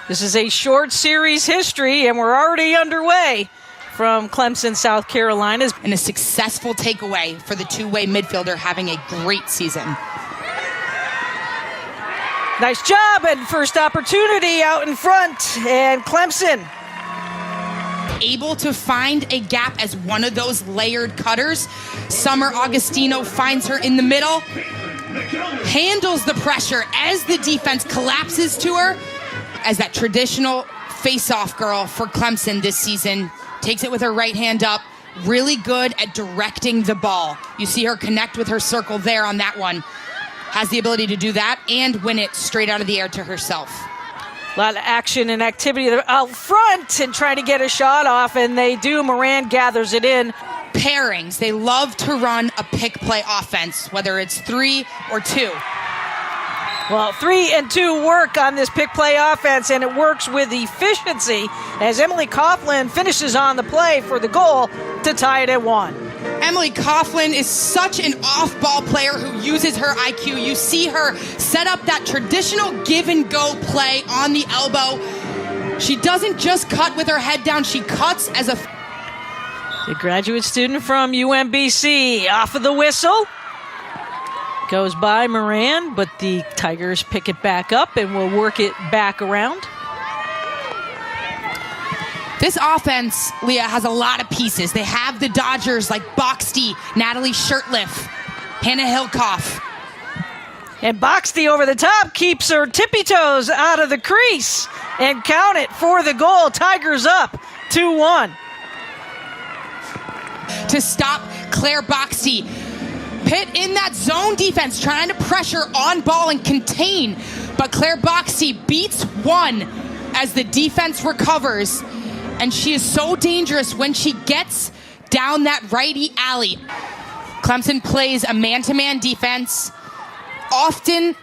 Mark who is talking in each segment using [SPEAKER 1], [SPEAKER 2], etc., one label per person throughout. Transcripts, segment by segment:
[SPEAKER 1] This is a short series history, and we're already underway from Clemson, South Carolina.
[SPEAKER 2] And a successful takeaway for the two-way midfielder having a great season.
[SPEAKER 1] Nice job, and first opportunity out in front, and Clemson
[SPEAKER 2] able to find a gap as one of those layered cutters. Summer Augustino finds her in the middle, handles the pressure as the defense collapses to her, as that traditional face-off girl for Clemson this season. Takes it with her right hand up, really good at directing the ball. You see her connect with her circle there on that one. Has the ability to do that and win it straight out of the air to herself.
[SPEAKER 1] A lot of action and activity out front and trying to get a shot off, and they do. Moran gathers it in.
[SPEAKER 2] Pairings. They love to run a pick play offense, whether it's 3 or 2.
[SPEAKER 1] Well, 3 and 2 work on this pick play offense, and it works with efficiency as Emily Coughlin finishes on the play for the goal to tie it at 1.
[SPEAKER 2] Emily Coughlin is such an off-ball player who uses her IQ. You see her set up that traditional give-and-go play on the elbow. She doesn't just cut with her head down, she cuts as a
[SPEAKER 1] graduate student from UMBC. Off of the whistle. Goes by Moran, but the Tigers pick it back up and will work it back around.
[SPEAKER 2] This offense, Leah, has a lot of pieces. They have the Dodgers like Boxty, Natalie Shurtleff, Hannah Hilkoff.
[SPEAKER 1] And Boxty over the top keeps her tippy toes out of the crease. And count it for the goal. Tigers up 2-1.
[SPEAKER 2] To stop Claire Boxty. Pitt in that zone defense, trying to pressure on ball and contain. But Claire Boxty beats one as the defense recovers. And she is so dangerous when she gets down that righty alley. Clemson plays a man-to-man defense. Often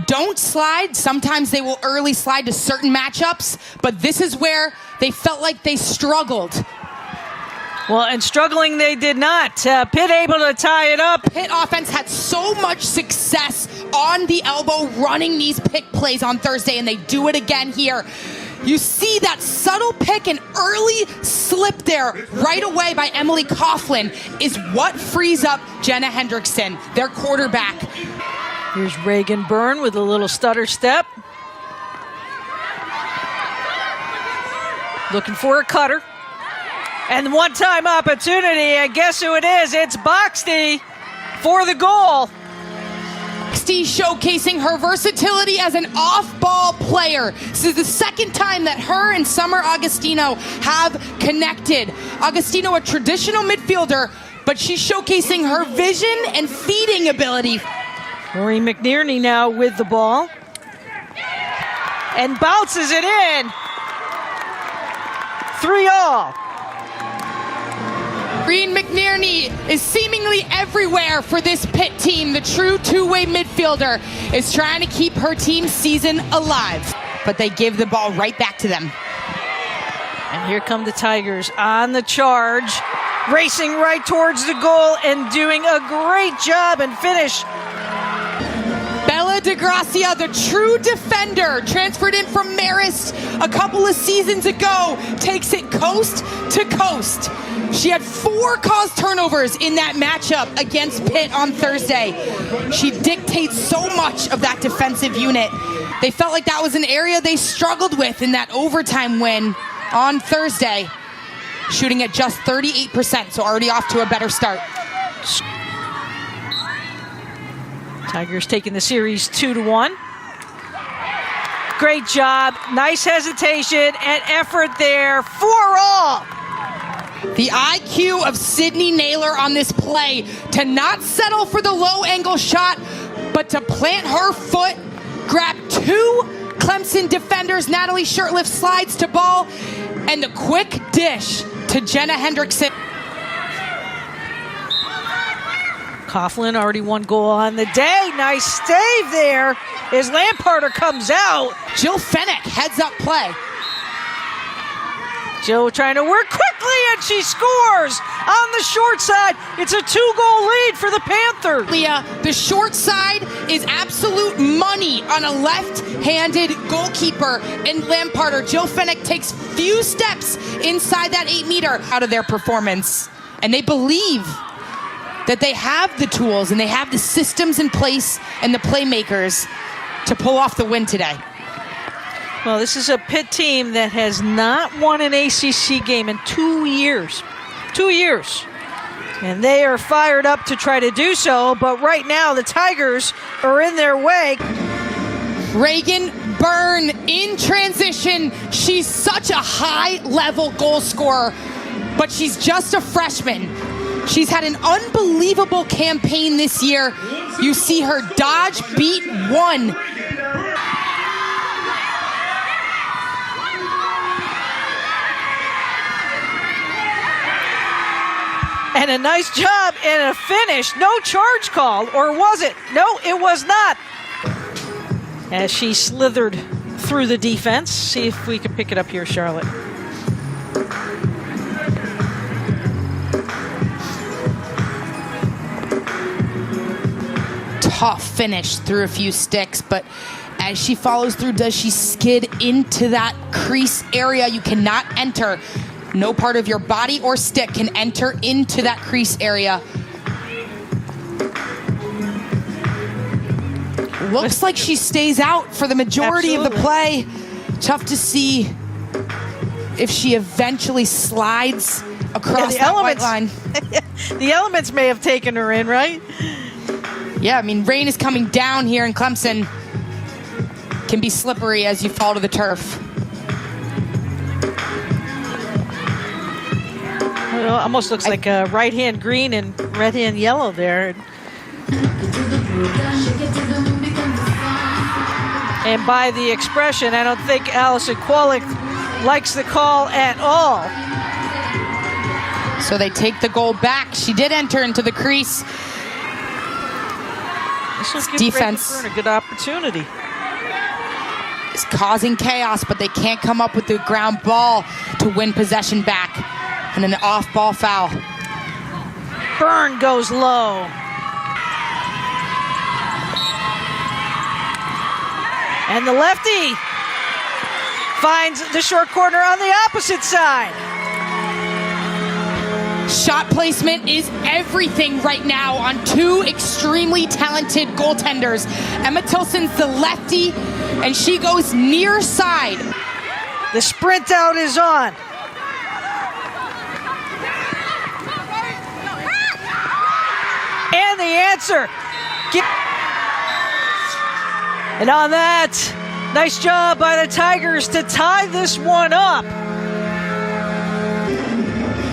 [SPEAKER 2] don't slide. Sometimes they will early slide to certain matchups. But this is where they felt like they struggled.
[SPEAKER 1] Well, and struggling they did not. Pitt able to tie it up.
[SPEAKER 2] Pitt offense had so much success on the elbow running these pick plays on Thursday, and they do it again here. You see that subtle pick and early slip there right away by Emily Coughlin is what frees up Jenna Hendrickson, their quarterback.
[SPEAKER 1] Here's Reagan Byrne with a little stutter step. Looking for a cutter. And one-time opportunity, and guess who it is? It's Boxty for the goal.
[SPEAKER 2] Boxty showcasing her versatility as an off-ball player. This is the second time that her and Summer Augustino have connected. Augustino, a traditional midfielder, but she's showcasing her vision and feeding ability.
[SPEAKER 1] Maureen McNerney now with the ball. And bounces it in. 3-all.
[SPEAKER 2] Maureen McNerney is seemingly everywhere for this Pitt team. The true two-way midfielder is trying to keep her team's season alive. But they give the ball right back to them.
[SPEAKER 1] And here come the Tigers on the charge, racing right towards the goal and doing a great job and finish.
[SPEAKER 2] Bella DeGracia, the true defender, transferred in from Marist a couple of seasons ago, takes it coast to coast. She had 4 caused turnovers in that matchup against Pitt on Thursday. She dictates so much of that defensive unit. They felt like that was an area they struggled with in that overtime win on Thursday, shooting at just 38%, so already off to a better start.
[SPEAKER 1] Tigers taking the series 2-1. Great job, nice hesitation and effort there for all.
[SPEAKER 2] The IQ of Sydney Naylor on this play to not settle for the low angle shot, but to plant her foot, grab 2 Clemson defenders. Natalie Shurtleff slides to ball, and the quick dish to Jenna Hendrickson.
[SPEAKER 1] Coughlin already 1 goal on the day. Nice save there as Lamparter comes out.
[SPEAKER 2] Jill Fennick heads up play.
[SPEAKER 1] Jill trying to work quickly, and she scores on the short side. It's a 2-goal lead for the Panthers.
[SPEAKER 2] Leah, the short side is absolute money on a left handed goalkeeper and Lamparter. Jill Fennick takes few steps inside that 8 meter out of their performance. And they believe that they have the tools and they have the systems in place and the playmakers to pull off the win today.
[SPEAKER 1] Well, this is a Pitt team that has not won an ACC game in 2 years. 2 years. And they are fired up to try to do so, but right now the Tigers are in their way.
[SPEAKER 2] Reagan Byrne in transition. She's such a high-level goal scorer, but she's just a freshman. She's had an unbelievable campaign this year. You see her dodge, beat one.
[SPEAKER 1] And a nice job and a finish. No charge call, or was it? No, it was not. As she slithered through the defense. See if we can pick it up here, Charlotte.
[SPEAKER 2] Tough finish through a few sticks, but as she follows through, does she skid into that crease area? You cannot enter. No part of your body or stick can enter into that crease area. Looks like she stays out for the majority of the play. Tough to see if she eventually slides across
[SPEAKER 1] the
[SPEAKER 2] that
[SPEAKER 1] elements,
[SPEAKER 2] white line.
[SPEAKER 1] The elements may have taken her in, right?
[SPEAKER 2] Yeah, I mean, rain is coming down here in Clemson. Can be slippery as you fall to the turf.
[SPEAKER 1] It almost looks like a right hand green and red hand yellow there. And by the expression, I don't think Allison Qualick likes the call at all.
[SPEAKER 2] So they take the goal back. She did enter into the crease.
[SPEAKER 1] This will give
[SPEAKER 2] Defense
[SPEAKER 1] Reagan Byrne a good opportunity.
[SPEAKER 2] Is causing chaos, but they can't come up with the ground ball to win possession back. And an off-ball foul.
[SPEAKER 1] Byrne goes low. And the lefty finds the short corner on the opposite side.
[SPEAKER 2] Shot placement is everything right now on two extremely talented goaltenders. Emma Tilson's the lefty, and she goes near side.
[SPEAKER 1] The sprint out is on. And the answer. And on that, nice job by the Tigers to tie this one up.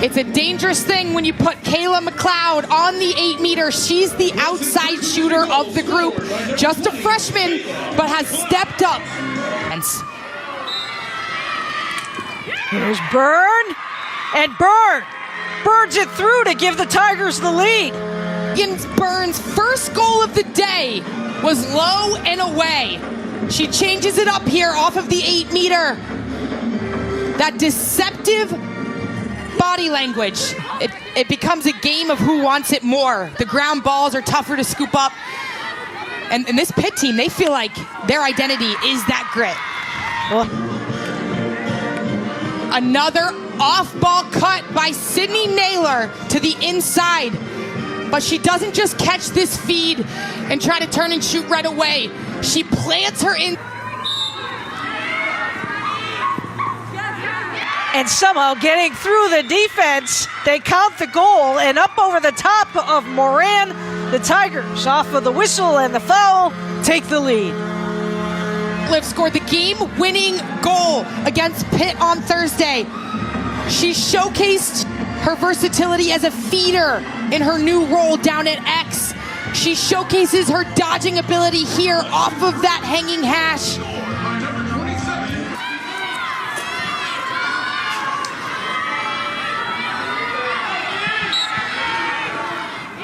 [SPEAKER 2] It's a dangerous thing when you put Kayla McLeod on the 8 meter. She's the outside shooter of the group. Just a freshman, but has stepped up.
[SPEAKER 1] Here's Byrne. And Byrne burns it through to give the Tigers the lead.
[SPEAKER 2] Byrne's first goal of the day was low and away. She changes it up here off of the 8 meter. That deceptive body language. It becomes a game of who wants it more. The ground balls are tougher to scoop up. And this Pitt team, they feel like their identity is that grit.
[SPEAKER 1] Well,
[SPEAKER 2] another off-ball cut by Sydney Naylor to the inside. But she doesn't just catch this feed and try to turn and shoot right away. She plants her in.
[SPEAKER 1] And somehow getting through the defense, they count the goal, and up over the top of Moran, the Tigers, off of the whistle and the foul, take the lead.
[SPEAKER 2] Liv scored the game-winning goal against Pitt on Thursday. She showcased her versatility as a feeder in her new role down at X. She showcases her dodging ability here off of that hanging hash.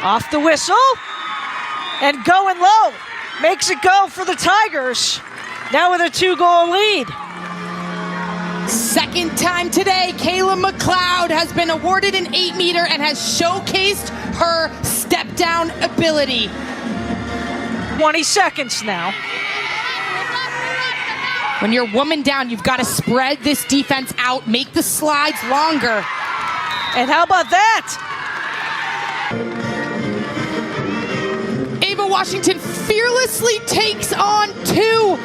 [SPEAKER 1] Off the whistle and going low. Makes it go for the Tigers. Now with a 2-goal lead.
[SPEAKER 2] Second time today, Kayla McLeod has been awarded an 8 meter and has showcased her step down ability.
[SPEAKER 1] 20 seconds now.
[SPEAKER 2] When you're woman down, you've got to spread this defense out, make the slides longer.
[SPEAKER 1] And how about that?
[SPEAKER 2] Ava Washington fearlessly takes on two.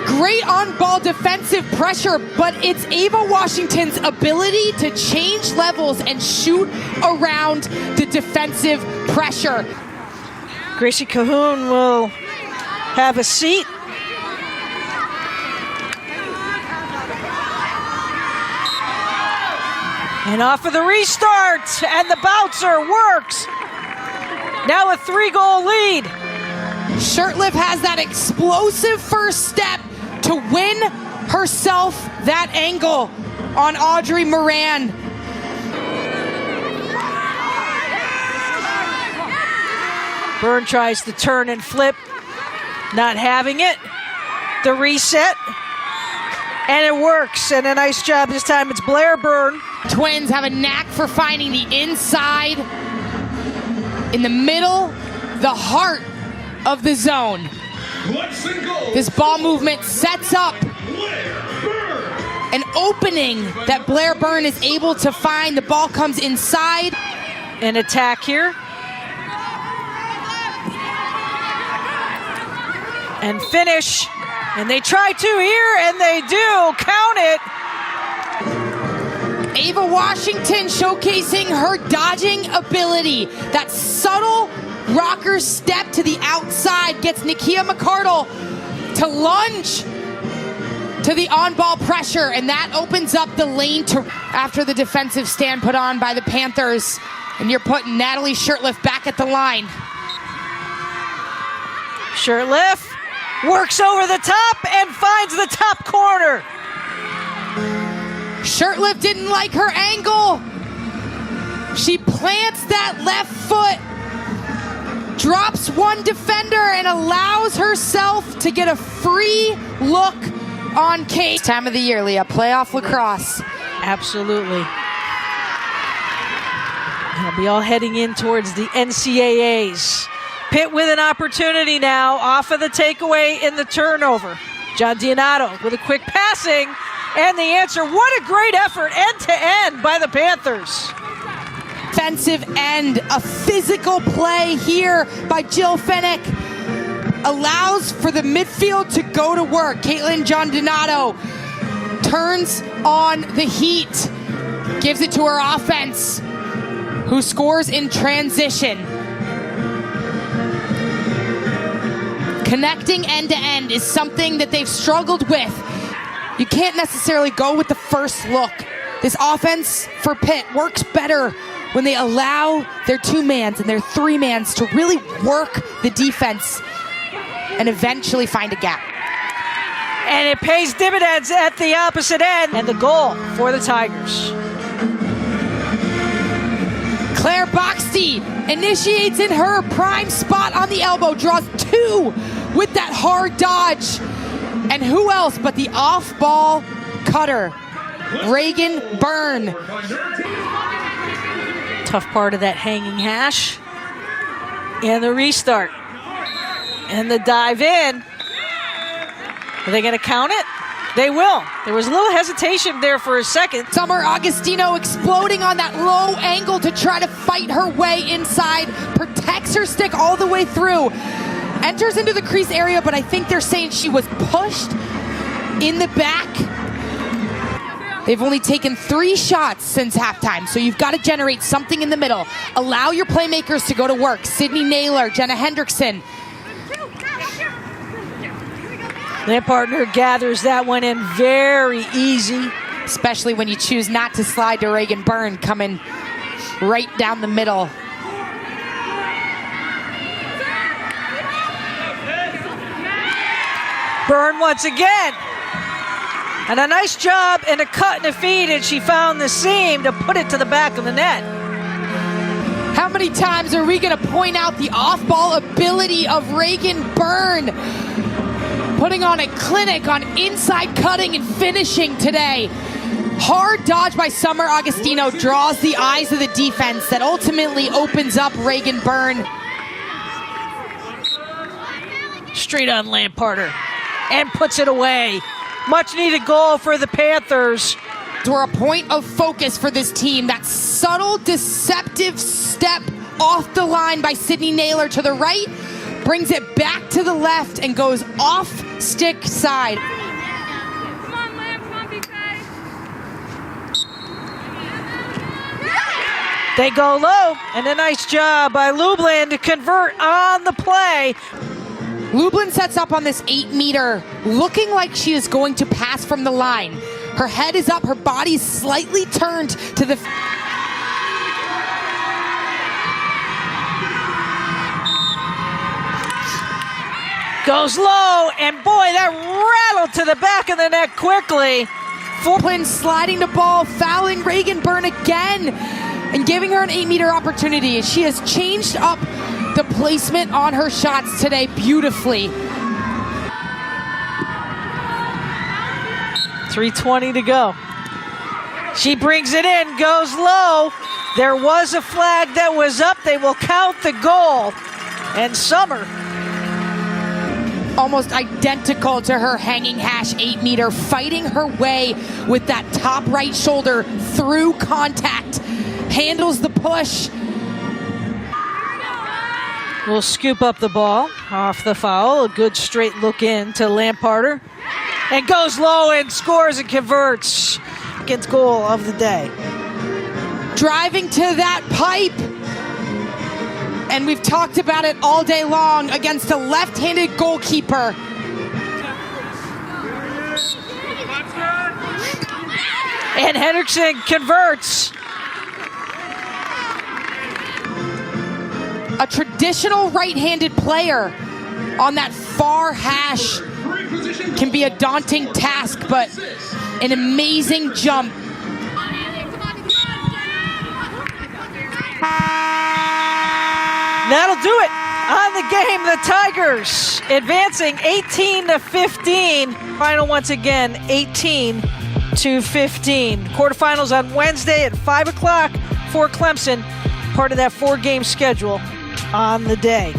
[SPEAKER 2] Great on-ball defensive pressure, but it's Ava Washington's ability to change levels and shoot around the defensive pressure.
[SPEAKER 1] Gracie Cahoon will have a seat. And off of the restart, and the bouncer works. Now a 3-goal lead.
[SPEAKER 2] Shirtliff has that explosive first step to win herself that angle on Audrey Moran.
[SPEAKER 1] Byrne tries to turn and flip, not having it. The reset, and it works. And a nice job this time. It's Blair Byrne.
[SPEAKER 2] Twins have a knack for finding the inside, in the middle, the heart of the zone. This ball movement sets up an opening that Blair Byrne is able to find. The ball comes inside.
[SPEAKER 1] An attack here. And finish. And they try to here, and they do. Count it.
[SPEAKER 2] Ava Washington showcasing her dodging ability. That subtle rocker step to the outside gets Nikia McCardle to lunge to the on-ball pressure, and that opens up the lane to after the defensive stand put on by the Panthers. And you're putting Natalie Shirtliff back at the line.
[SPEAKER 1] Shirtliff works over the top and finds the top corner.
[SPEAKER 2] Shirtliff didn't like her angle. She plants that left foot, drops one defender, and allows herself to get a free look on Kate. Time of the year, Leah, playoff lacrosse.
[SPEAKER 1] Absolutely. They'll be all heading in towards the NCAAs. Pitt with an opportunity now off of the takeaway in the turnover. John Dionato with a quick passing, and the answer. What a great effort end to end by the Panthers.
[SPEAKER 2] Defensive end, a physical play here by Jill Fennick. Allows for the midfield to go to work. Caitlin John Donato turns on the heat, gives it to her offense, who scores in transition. Connecting end to end is something that they've struggled with. You can't necessarily go with the first look. This offense for Pitt works better when they allow their 2-mans and their 3-mans to really work the defense and eventually find a gap.
[SPEAKER 1] And it pays dividends at the opposite end. And the goal for the Tigers.
[SPEAKER 2] Claire Boxty initiates in her prime spot on the elbow, draws 2 with that hard dodge. And who else but the off-ball cutter, Reagan Byrne.
[SPEAKER 1] Tough part of that hanging hash. And the restart. And the dive in. Are they going to count it? They will. There was a little hesitation there for a second.
[SPEAKER 2] Summer Agostino exploding on that low angle to try to fight her way inside. Protects her stick all the way through. Enters into the crease area, but I think they're saying she was pushed in the back. They've only taken 3 shots since halftime, so you've got to generate something in the middle. Allow your playmakers to go to work. Sydney Naylor, Jenna Hendrickson.
[SPEAKER 1] Their partner gathers that one in very easy.
[SPEAKER 2] Especially when you choose not to slide to Reagan Byrne, coming right down the middle.
[SPEAKER 1] Byrne once again. And a nice job and a cut and a feed, and she found the seam to put it to the back of the net.
[SPEAKER 2] How many times are we going to point out the off-ball ability of Reagan Byrne? Putting on a clinic on inside cutting and finishing today. Hard dodge by Summer Agostino draws the eyes of the defense that ultimately opens up Reagan Byrne.
[SPEAKER 1] Straight on Lamparter. and puts it away. Much needed goal for the Panthers.
[SPEAKER 2] We're a point of focus for this team. That subtle, deceptive step off the line by Sydney Naylor to the right, brings it back to the left and goes off stick side.
[SPEAKER 3] Come on, Lamb, come on, big guy.
[SPEAKER 1] They go low, and a nice job by Lublin to convert on the play.
[SPEAKER 2] Lublin sets up on this 8-meter, looking like she is going to pass from the line. Her head is up, her body's slightly turned to the...
[SPEAKER 1] Goes low, and boy, that rattled to the back of the net quickly.
[SPEAKER 2] Lublin sliding the ball, fouling Reagan Byrne again, and giving her an 8-meter opportunity. She has changed up the placement on her shots today beautifully.
[SPEAKER 1] 3:20 to go. She brings it in, goes low. There was a flag that was up. They will count the goal. And Summer,
[SPEAKER 2] almost identical to her hanging hash 8-meter, fighting her way with that top right shoulder through contact, handles the push.
[SPEAKER 1] will scoop up the ball off the foul. A good straight look in to Lamparter. And goes low and scores and converts. Gets goal of the day.
[SPEAKER 2] Driving to that pipe. And we've talked about it all day long against a left-handed goalkeeper.
[SPEAKER 1] And Hendrickson converts.
[SPEAKER 2] A traditional right-handed player on that far hash can be a daunting task, but an amazing jump.
[SPEAKER 1] That'll do it on the game. The Tigers advancing 18-15. Final once again, 18-15. Quarterfinals on Wednesday at 5 o'clock for Clemson. Part of that 4-game schedule on the day.